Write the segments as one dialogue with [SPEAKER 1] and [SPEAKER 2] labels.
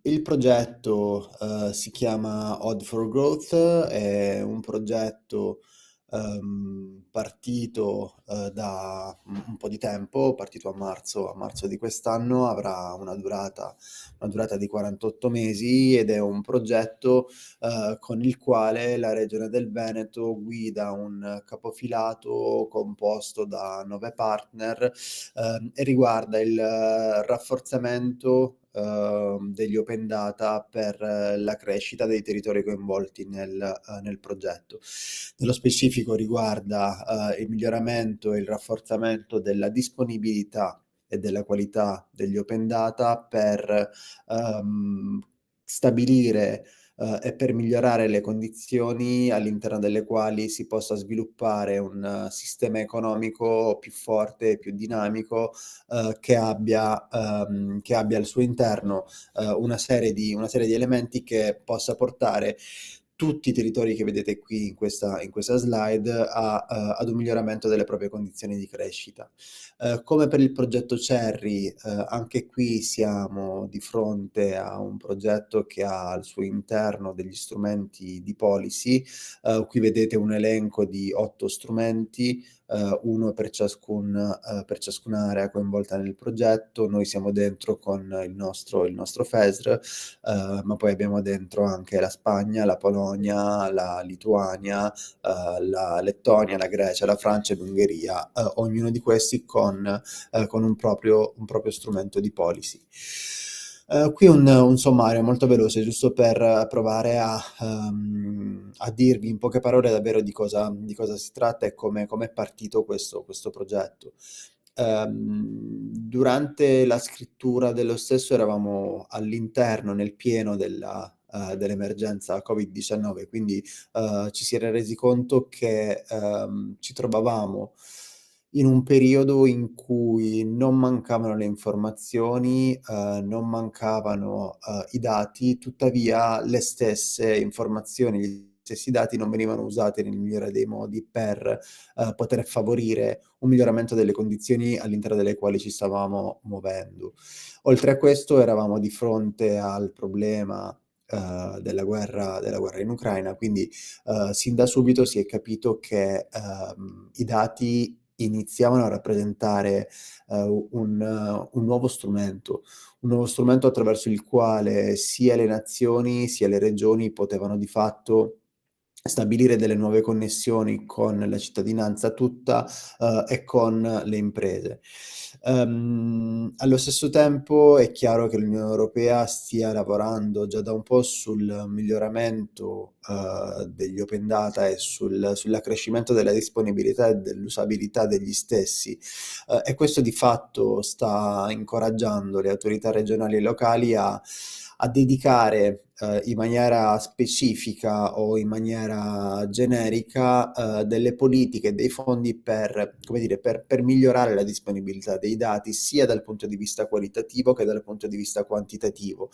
[SPEAKER 1] Il progetto si chiama Odd for Growth, è un progetto partito da un po' di tempo, partito a marzo di quest'anno, avrà una durata di 48 mesi ed è un progetto con il quale la Regione del Veneto guida un capofilato composto da 9 partner e riguarda il rafforzamento degli open data per la crescita dei territori coinvolti nel progetto. Nello specifico riguarda il miglioramento e il rafforzamento della disponibilità e della qualità degli open data per ehm, stabilire e per migliorare le condizioni all'interno delle quali si possa sviluppare un sistema economico più forte e più dinamico, che abbia al suo interno una serie di elementi che possa portare tutti i territori che vedete qui in questa slide ad un miglioramento delle proprie condizioni di crescita. Come per il progetto Cherry, anche qui siamo di fronte a un progetto che ha al suo interno degli strumenti di policy. Qui vedete un elenco di 8 strumenti, uno per ciascuna area coinvolta nel progetto. Noi siamo dentro con il nostro FESR, ma poi abbiamo dentro anche la Spagna, la Polonia, la Lituania, la Lettonia, la Grecia, la Francia e l'Ungheria, ognuno di questi con un proprio strumento di policy. Qui un sommario molto veloce, giusto per provare a dirvi in poche parole davvero di cosa si tratta e come è partito questo progetto. Durante la scrittura dello stesso eravamo all'interno, nel pieno dell'emergenza Covid-19, quindi ci si era resi conto che ci trovavamo in un periodo in cui non mancavano le informazioni, non mancavano i dati, tuttavia le stesse informazioni, gli stessi dati non venivano usati nel migliore dei modi per poter favorire un miglioramento delle condizioni all'interno delle quali ci stavamo muovendo. Oltre a questo eravamo di fronte al problema della guerra in Ucraina, quindi sin da subito si è capito che i dati iniziavano a rappresentare un nuovo strumento attraverso il quale sia le nazioni sia le regioni potevano di fatto stabilire delle nuove connessioni con la cittadinanza tutta e con le imprese. Allo stesso tempo è chiaro che l'Unione Europea stia lavorando già da un po' sul miglioramento degli open data e sull'accrescimento della disponibilità e dell'usabilità degli stessi. E questo di fatto sta incoraggiando le autorità regionali e locali a dedicare in maniera specifica o in maniera generica delle politiche, dei fondi per, come dire, per migliorare la disponibilità dei dati sia dal punto di vista qualitativo che dal punto di vista quantitativo,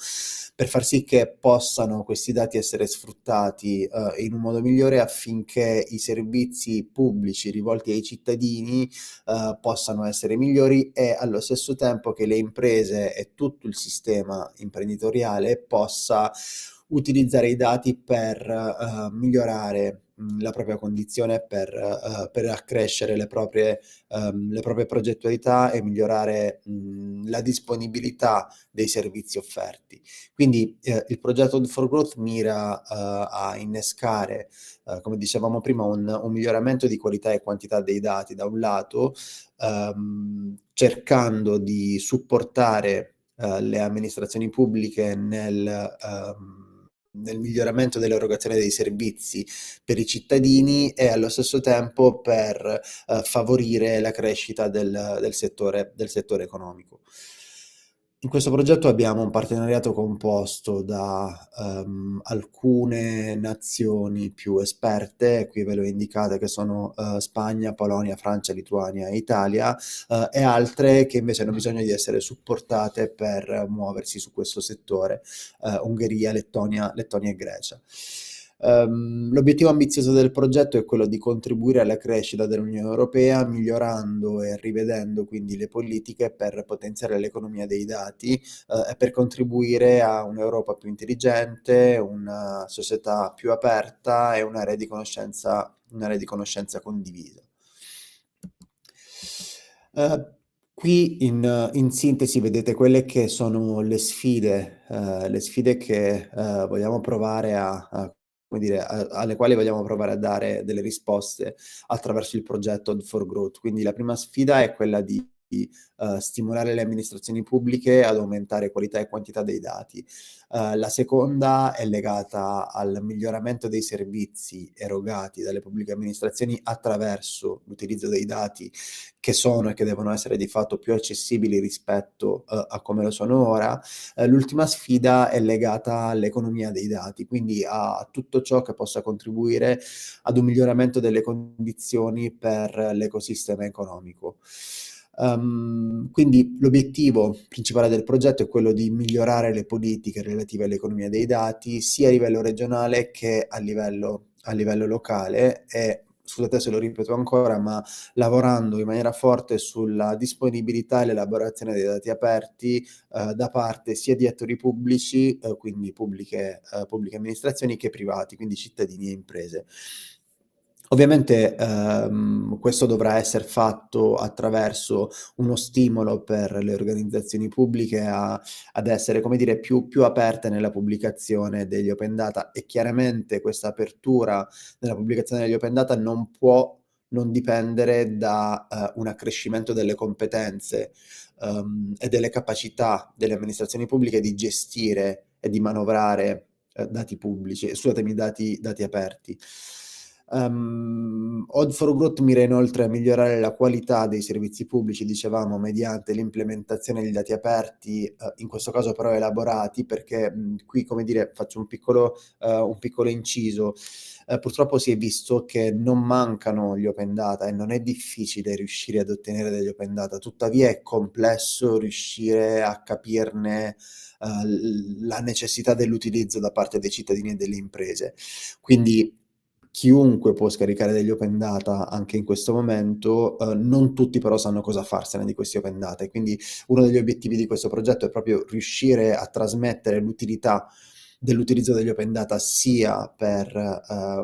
[SPEAKER 1] per far sì che possano questi dati essere sfruttati in un modo migliore affinché i servizi pubblici rivolti ai cittadini possano essere migliori e allo stesso tempo che le imprese e tutto il sistema imprenditoriale possa utilizzare i dati per migliorare la propria condizione, per accrescere le proprie progettualità e migliorare la disponibilità dei servizi offerti. Quindi il progetto for Growth mira a innescare, come dicevamo prima, un miglioramento di qualità e quantità dei dati da un lato, cercando di supportare le amministrazioni pubbliche nel miglioramento dell'erogazione dei servizi per i cittadini e allo stesso tempo per favorire la crescita del settore economico. In questo progetto abbiamo un partenariato composto da alcune nazioni più esperte, qui ve le ho indicate che sono Spagna, Polonia, Francia, Lituania e Italia, e altre che invece hanno bisogno di essere supportate per muoversi su questo settore, Ungheria, Lettonia e Grecia. L'obiettivo ambizioso del progetto è quello di contribuire alla crescita dell'Unione Europea, migliorando e rivedendo quindi le politiche per potenziare l'economia dei dati, e per contribuire a un'Europa più intelligente, una società più aperta e un'area di conoscenza condivisa. Ehm, Qui in sintesi vedete quelle che sono le sfide che, vogliamo provare a come dire, alle quali vogliamo provare a dare delle risposte attraverso il progetto Add for Growth. Quindi la prima sfida è quella di stimolare le amministrazioni pubbliche ad aumentare qualità e quantità dei dati. La seconda è legata al miglioramento dei servizi erogati dalle pubbliche amministrazioni attraverso l'utilizzo dei dati che sono e che devono essere di fatto più accessibili rispetto, a come lo sono ora. L'ultima sfida è legata all'economia dei dati, quindi a tutto ciò che possa contribuire ad un miglioramento delle condizioni per l'ecosistema economico. Quindi l'obiettivo principale del progetto è quello di migliorare le politiche relative all'economia dei dati, sia a livello regionale che a livello locale e, scusate se lo ripeto ancora, ma lavorando in maniera forte sulla disponibilità e l'elaborazione dei dati aperti, da parte sia di attori pubblici, quindi pubbliche amministrazioni, che privati, quindi cittadini e imprese. Ovviamente, questo dovrà esser fatto attraverso uno stimolo per le organizzazioni pubbliche ad essere, come dire, più aperte nella pubblicazione degli open data, e chiaramente questa apertura nella pubblicazione degli open data non può non dipendere da, un accrescimento delle competenze, e delle capacità delle amministrazioni pubbliche di gestire e di manovrare, dati pubblici, scusatemi, dati aperti. Code for Growth mira inoltre a migliorare la qualità dei servizi pubblici, dicevamo, mediante l'implementazione di dati aperti, in questo caso però elaborati, perché, qui, come dire, faccio un piccolo inciso. Purtroppo si è visto che non mancano gli open data e non è difficile riuscire ad ottenere degli open data, tuttavia è complesso riuscire a capirne, la necessità dell'utilizzo da parte dei cittadini e delle imprese. Quindi chiunque può scaricare degli open data anche in questo momento, non tutti però sanno cosa farsene di questi open data, e quindi uno degli obiettivi di questo progetto è proprio riuscire a trasmettere l'utilità dell'utilizzo degli open data, sia per,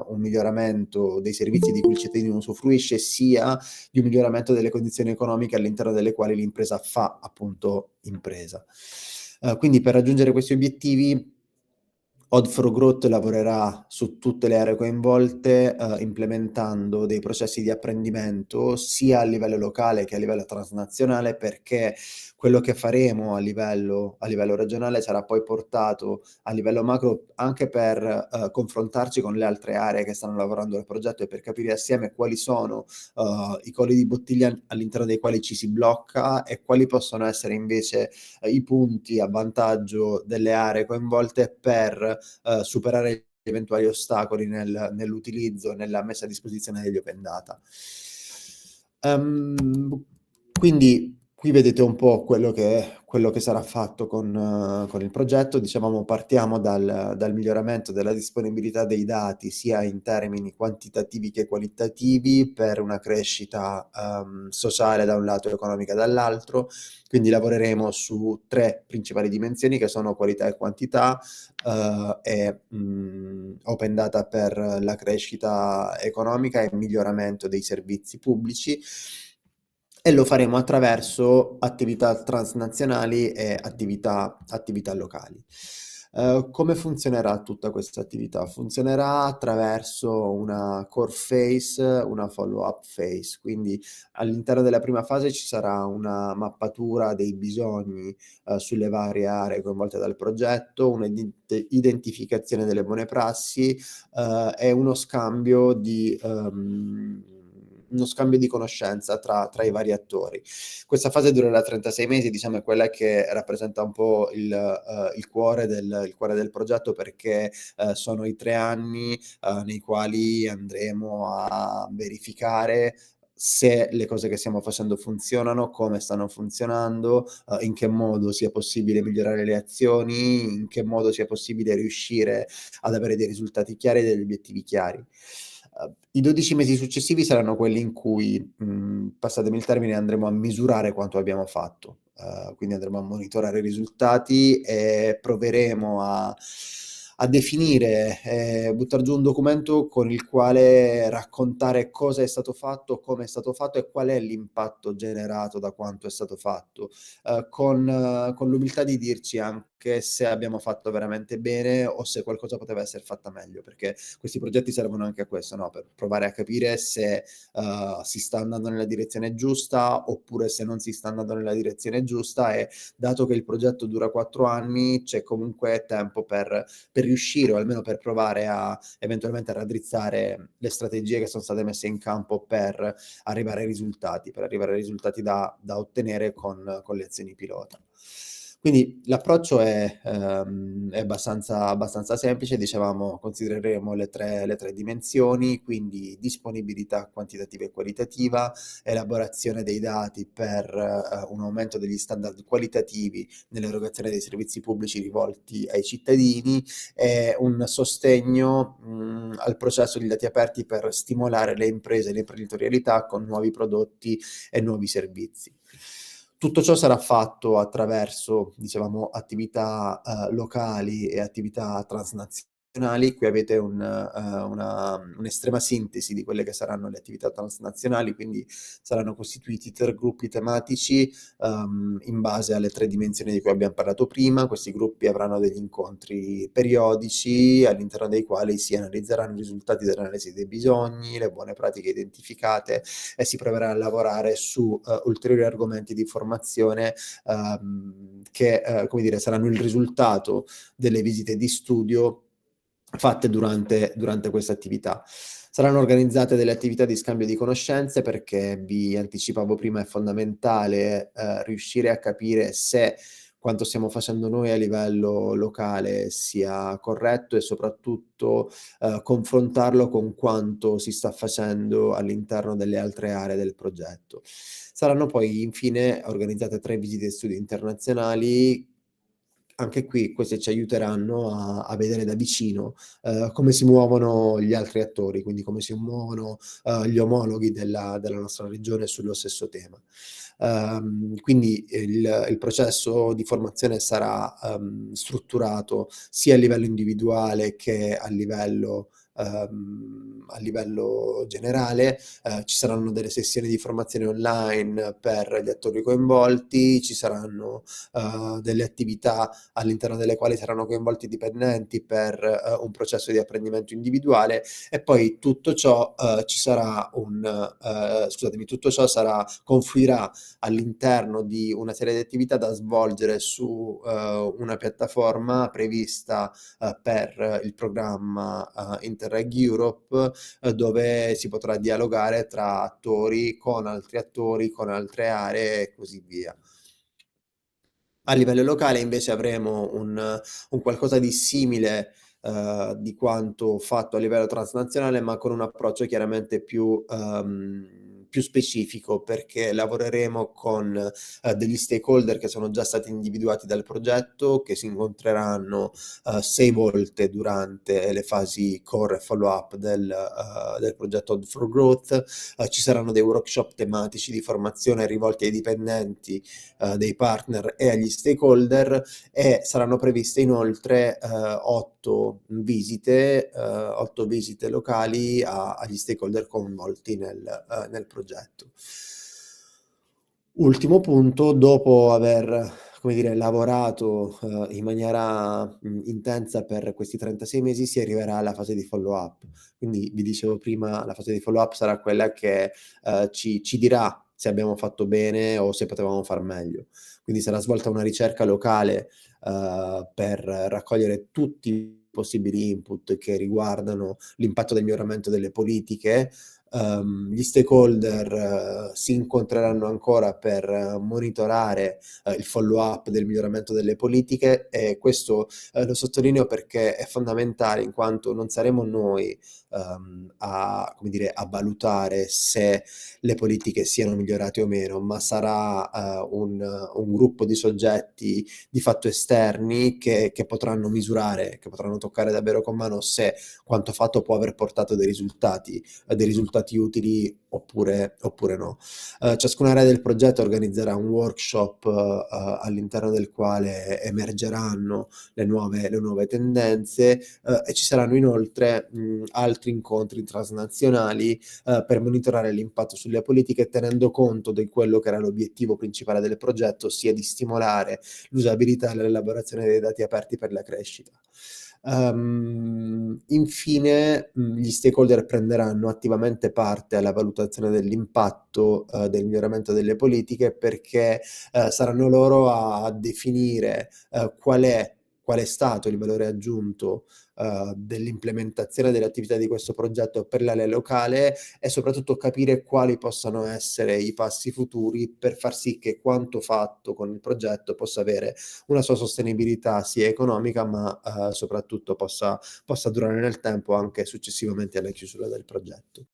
[SPEAKER 1] un miglioramento dei servizi di cui il cittadino usufruisce, sia di un miglioramento delle condizioni economiche all'interno delle quali l'impresa fa appunto impresa. Quindi per raggiungere questi obiettivi Code for Growth lavorerà su tutte le aree coinvolte, implementando dei processi di apprendimento sia a livello locale che a livello transnazionale, perché quello che faremo a livello regionale sarà poi portato a livello macro anche per, confrontarci con le altre aree che stanno lavorando al progetto e per capire assieme quali sono, i colli di bottiglia all'interno dei quali ci si blocca e quali possono essere invece, i punti a vantaggio delle aree coinvolte per, superare gli eventuali ostacoli nell'utilizzo e nella messa a disposizione degli open data. Ehm, quindi qui vedete un po' quello che sarà fatto con il progetto. Dicevamo, partiamo dal miglioramento della disponibilità dei dati, sia in termini quantitativi che qualitativi, per una crescita, sociale da un lato e economica dall'altro. Quindi lavoreremo su 3 principali dimensioni, che sono qualità e quantità, e, open data per la crescita economica e miglioramento dei servizi pubblici, e lo faremo attraverso attività transnazionali e attività locali. Come funzionerà tutta questa attività? Funzionerà attraverso una core phase, una follow-up phase, quindi all'interno della prima fase ci sarà una mappatura dei bisogni, sulle varie aree coinvolte dal progetto, identificazione delle buone prassi, e uno scambio di conoscenza tra i vari attori. Questa fase durerà 36 mesi, diciamo è quella che rappresenta un po' il cuore del progetto, perché, sono i 3 anni, nei quali andremo a verificare se le cose che stiamo facendo funzionano, come stanno funzionando, in che modo sia possibile migliorare le azioni, in che modo sia possibile riuscire ad avere dei risultati chiari e degli obiettivi chiari. I 12 mesi successivi saranno quelli in cui, passatemi il termine, andremo a misurare quanto abbiamo fatto. Quindi andremo a monitorare i risultati e proveremo a definire, buttar giù un documento con il quale raccontare cosa è stato fatto, come è stato fatto e qual è l'impatto generato da quanto è stato fatto, con l'umiltà di dirci anche se abbiamo fatto veramente bene o se qualcosa poteva esser fatta meglio, perché questi progetti servono anche a questo, no, per provare a capire se, si sta andando nella direzione giusta oppure se non si sta andando nella direzione giusta e dato che il progetto dura 4 anni, c'è comunque tempo per riuscire o almeno per provare a eventualmente a raddrizzare le strategie che son state messe in campo per arrivare ai risultati, per arrivare ai risultati da ottenere con le azioni pilota. Quindi l'approccio è abbastanza semplice, dicevamo considereremo le tre dimensioni, quindi disponibilità quantitativa e qualitativa, elaborazione dei dati per, un aumento degli standard qualitativi nell'erogazione dei servizi pubblici rivolti ai cittadini e un sostegno, al processo di dati aperti per stimolare le imprese e l'imprenditorialità con nuovi prodotti e nuovi servizi. Tutto ciò sarà fatto attraverso, dicevamo, attività, locali e attività transnazionali. Qui avete un'estrema sintesi di quelle che saranno le attività transnazionali, quindi saranno costituiti 3 gruppi tematici, in base alle 3 dimensioni di cui abbiam parlato prima. Questi gruppi avranno degli incontri periodici, all'interno dei quali si analizzeranno i risultati dell'analisi dei bisogni, le buone pratiche identificate e si proverà a lavorare su, ulteriori argomenti di formazione, che, come dire, saranno il risultato delle visite di studio fatte durante questa attività. Saranno organizzate delle attività di scambio di conoscenze perché, vi anticipavo prima, è fondamentale, riuscire a capire se quanto stiamo facendo noi a livello locale sia corretto e soprattutto, confrontarlo con quanto si sta facendo all'interno delle altre aree del progetto. Saranno poi infine organizzate 3 visite e studi internazionali. Anche qui queste ci aiuteranno a vedere da vicino, come si muovono gli altri attori, quindi come si muovono, gli omologhi della nostra regione sullo stesso tema. Quindi il processo di formazione sarà, strutturato sia a livello individuale che a livello generale. Ci saranno delle sessioni di formazione online per gli attori coinvolti, ci saranno, delle attività all'interno delle quali saranno coinvolti i dipendenti per, un processo di apprendimento individuale e poi tutto ciò, ci sarà scusatemi, tutto ciò confluirà all'interno di una serie di attività da svolgere su, una piattaforma prevista, per il programma, Interreg Europe, dove si potrà dialogare tra attori, con altre aree e così via. A livello locale invece avremo un qualcosa di simile, di quanto fatto a livello transnazionale, ma con un approccio chiaramente più specifico, perché lavoreremo con, degli stakeholder che sono già stati individuati dal progetto, che si incontreranno, 6 volte durante le fasi core e follow up del progetto Hub for Growth. Ci saranno dei workshop tematici di formazione rivolti ai dipendenti, dei partner e agli stakeholder e saranno previste inoltre 8 visite locali agli stakeholder coinvolti nel progetto. Ultimo punto, dopo aver, come dire, lavorato, in maniera, intensa per questi 36 mesi, si arriverà alla fase di follow up. Quindi vi dicevo prima, la fase di follow up sarà quella che, ci dirà se abbiamo fatto bene o se potevamo far meglio. Quindi sarà svolta una ricerca locale, per raccogliere tutti i possibili input che riguardano l'impatto del miglioramento delle politiche, Gli stakeholder si incontreranno ancora per monitorare il follow up del miglioramento delle politiche e questo lo sottolineo perché è fondamentale in quanto non saremo noi a, come dire, a valutare se le politiche siano migliorate o meno, ma sarà un gruppo di soggetti di fatto esterni che potranno misurare, che potranno toccare davvero con mano se quanto fatto può aver portato dei risultati utili oppure no. Ciascuna area del progetto organizzerà un workshop all'interno del quale emergeranno le nuove tendenze e ci saranno inoltre altri incontri transnazionali per monitorare l'impatto sulle politiche tenendo conto di quello che era l'obiettivo principale del progetto, ossia di stimolare l'usabilità e l'elaborazione dei dati aperti per la crescita. Infine, gli stakeholder prenderanno attivamente parte alla valutazione dell'impatto, del miglioramento delle politiche perché, saranno loro a definire, qual è stato il valore aggiunto, dell'implementazione delle attività di questo progetto per l'area locale e soprattutto capire quali possano essere i passi futuri per far sì che quanto fatto con il progetto possa avere una sua sostenibilità sia economica, ma, soprattutto possa durare nel tempo anche successivamente alla chiusura del progetto.